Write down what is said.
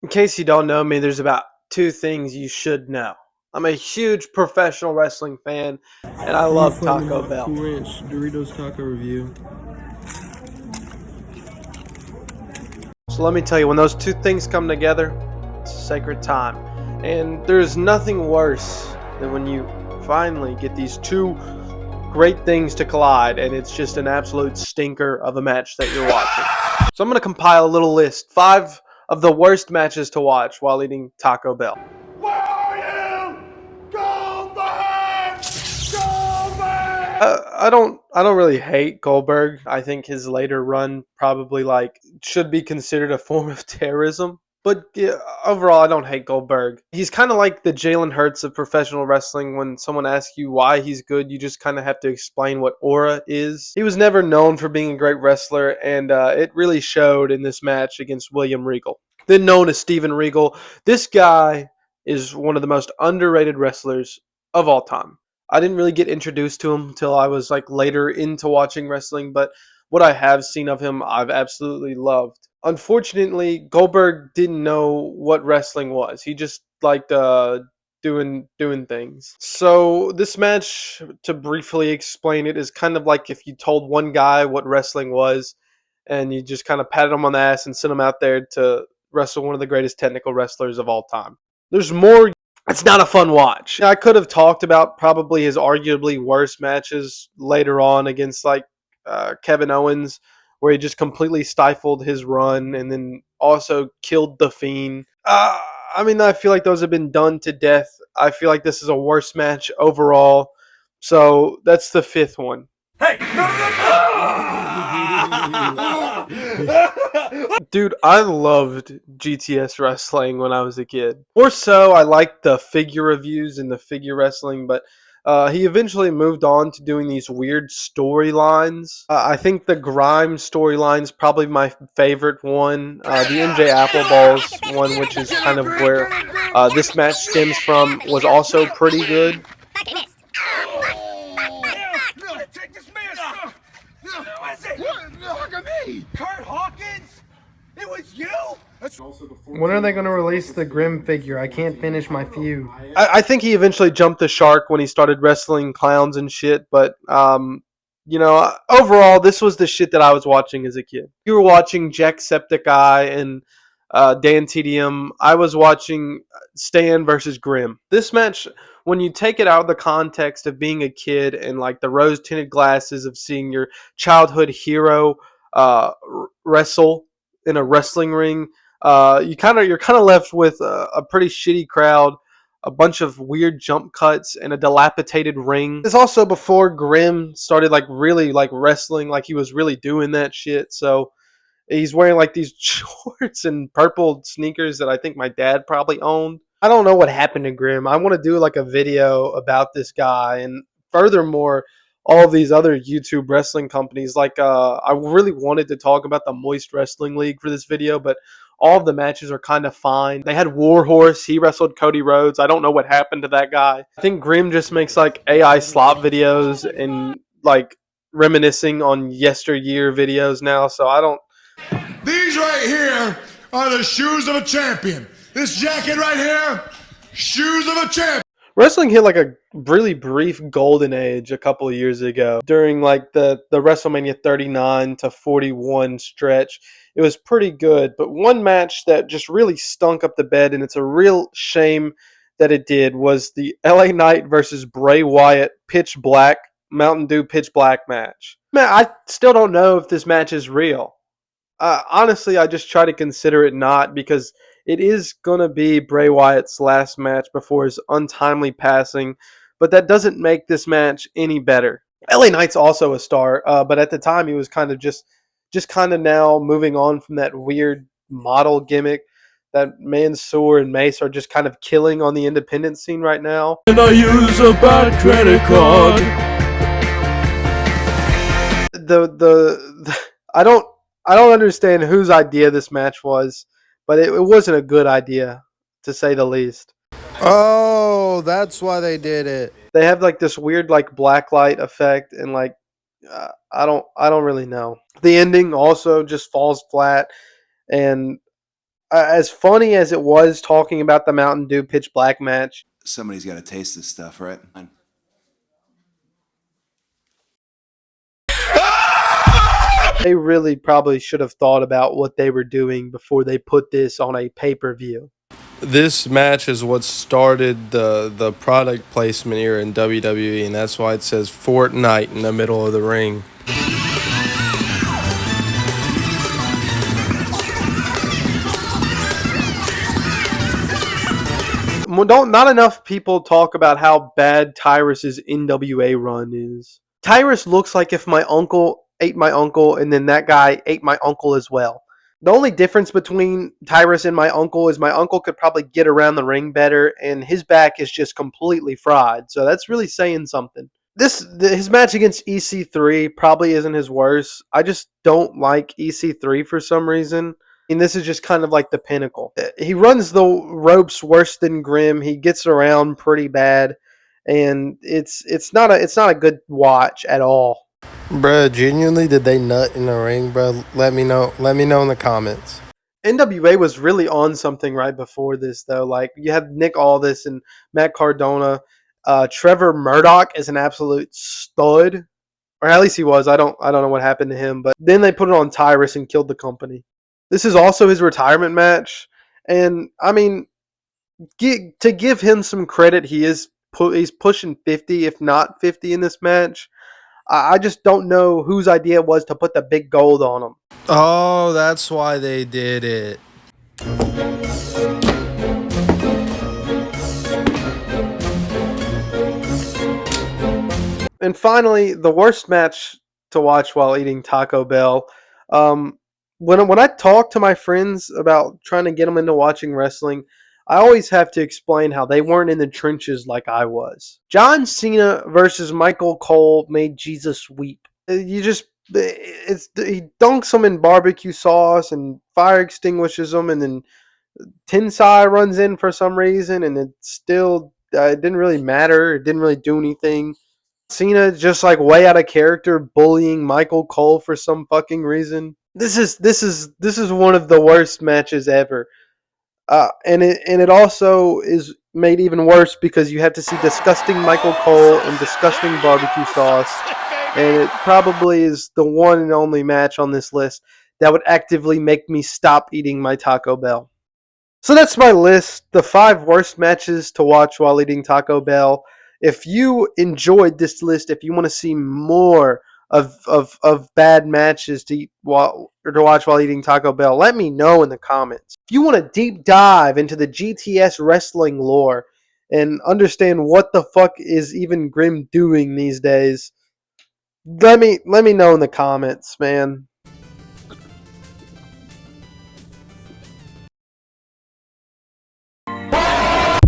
In case you don't know me, there's about two things you should know. I'm a huge professional wrestling fan, and I Are you love fighting Taco about Bell. Cool Ranch Doritos Taco Review? So let me tell you, when those two things come together, it's a sacred time. And there's nothing worse than when you finally get these two great things to collide, and it's just an absolute stinker of a match that you're watching. So I'm going to compile a little list, 5 of the worst matches to watch while eating Taco Bell. Where are you? Goldberg! Goldberg! I don't really hate Goldberg. I think his later run probably should be considered a form of terrorism. But yeah, overall, I don't hate Goldberg. He's kind of like the Jalen Hurts of professional wrestling. When someone asks you why he's good, you just kind of have to explain what aura is. He was never known for being a great wrestler, and it really showed in this match against William Regal. Then known as Steven Regal, this guy is one of the most underrated wrestlers of all time. I didn't really get introduced to him until I was later into watching wrestling, but what I have seen of him, I've absolutely loved. Unfortunately, Goldberg didn't know what wrestling was. He just liked doing things. So this match, to briefly explain it, is kind of like if you told one guy what wrestling was, and you just kind of patted him on the ass and sent him out there to wrestle one of the greatest technical wrestlers of all time. There's more. It's not a fun watch. I could have talked about probably his arguably worst matches later on against Kevin Owens, where he just completely stifled his run and then also killed The Fiend. I feel like those have been done to death. I feel like this is a worse match overall. So that's the 5th one. Hey! Dude, I loved GTS wrestling when I was a kid. More so, I liked the figure reviews and the figure wrestling, but he eventually moved on to doing these weird storylines. I think the Grime storyline is probably my favorite one. The MJ Appleballs one, which is kind of where this match stems from, was also pretty good. Take this man! Look at me! Kurt Hawkins? It was you? When are they going to release the Grim figure? I can't finish my feud. I think he eventually jumped the shark when he started wrestling clowns and shit, but overall, this was the shit that I was watching as a kid. You were watching Jacksepticeye and Dan TDM. I was watching Stan versus Grimm. This match, when you take it out of the context of being a kid and the rose-tinted glasses of seeing your childhood hero wrestle in a wrestling ring, you're kind of left with a pretty shitty crowd, a bunch of weird jump cuts, and a dilapidated ring. It's also before Grimm started really wrestling, like he was really doing that shit. So he's wearing these shorts and purple sneakers that I think my dad probably owned. I don't know what happened to Grimm. I want to do a video about this guy, and furthermore, all of these other YouTube wrestling companies. I really wanted to talk about the Moist Wrestling League for this video, but all of the matches are kind of fine. They had Warhorse. He wrestled Cody Rhodes. I don't know what happened to that guy. I think Grimm just makes AI slop videos and reminiscing on yesteryear videos now. So I don't. These right here are the shoes of a champion. This jacket right here, shoes of a champion. Wrestling hit a really brief golden age a couple of years ago during the WrestleMania 39 to 41 stretch. It was pretty good, but one match that just really stunk up the bed, and it's a real shame that it did, was the LA Knight versus Bray Wyatt Pitch Black Mountain Dew Pitch Black match. Man, I still don't know if this match is real. Honestly, I just try to consider it not, because it is going to be Bray Wyatt's last match before his untimely passing, but that doesn't make this match any better. LA Knight's also a star, but at the time he was kind of just kind of now moving on from that weird model gimmick that Mansoor and Mace are just kind of killing on the independent scene right now. And I use a bad credit card. I don't understand whose idea this match was, but it wasn't a good idea, to say the least. Oh, that's why they did it. They have this weird black light effect, and I don't really know. The ending also just falls flat, and As funny as it was talking about the Mountain Dew Pitch Black match, Somebody's got to taste this stuff, right? they really probably should have thought about what they were doing before they put this on a pay-per-view. This match is what started the product placement here in WWE, and that's why it says Fortnite in the middle of the ring. Not enough people talk about how bad Tyrus's NWA run is. Tyrus looks like if my uncle ate my uncle and then that guy ate my uncle as well. The only difference between Tyrus and my uncle is my uncle could probably get around the ring better and his back is just completely fried. So that's really saying something. His match against EC3 probably isn't his worst. I just don't like EC3 for some reason. And this is just kind of like the pinnacle. He runs the ropes worse than Grimm. He gets around pretty bad, and it's not a good watch at all. Bruh, genuinely, did they nut in the ring, bruh? Let me know. Let me know in the comments. NWA was really on something right before this, though. Like, you have Nick Aldis and Matt Cardona. Trevor Murdoch is an absolute stud, or at least he was. I don't know what happened to him, but then they put it on Tyrus and killed the company. This is also his retirement match, and I mean, to give him some credit, he's pushing 50, if not 50, in this match. I just don't know whose idea it was to put the big gold on him. Oh, that's why they did it. And finally, the worst match to watch while eating Taco Bell. When I talk to my friends about trying to get them into watching wrestling, I always have to explain how they weren't in the trenches like I was. John Cena versus Michael Cole made Jesus weep. He dunks him in barbecue sauce and fire extinguishes him, and then Tensai runs in for some reason, and it didn't really matter. It didn't really do anything. Cena just like way out of character bullying Michael Cole for some fucking reason. This is one of the worst matches ever. And it also is made even worse because you have to see disgusting Michael Cole and disgusting barbecue sauce. And it probably is the one and only match on this list that would actively make me stop eating my Taco Bell. So that's my list, the 5 worst matches to watch while eating Taco Bell. If you enjoyed this list, if you want to see more of bad matches to watch while eating Taco Bell, let me know in the comments. If you want to deep dive into the GTS wrestling lore and understand what the fuck is even Grimm doing these days, let me know in the comments, man.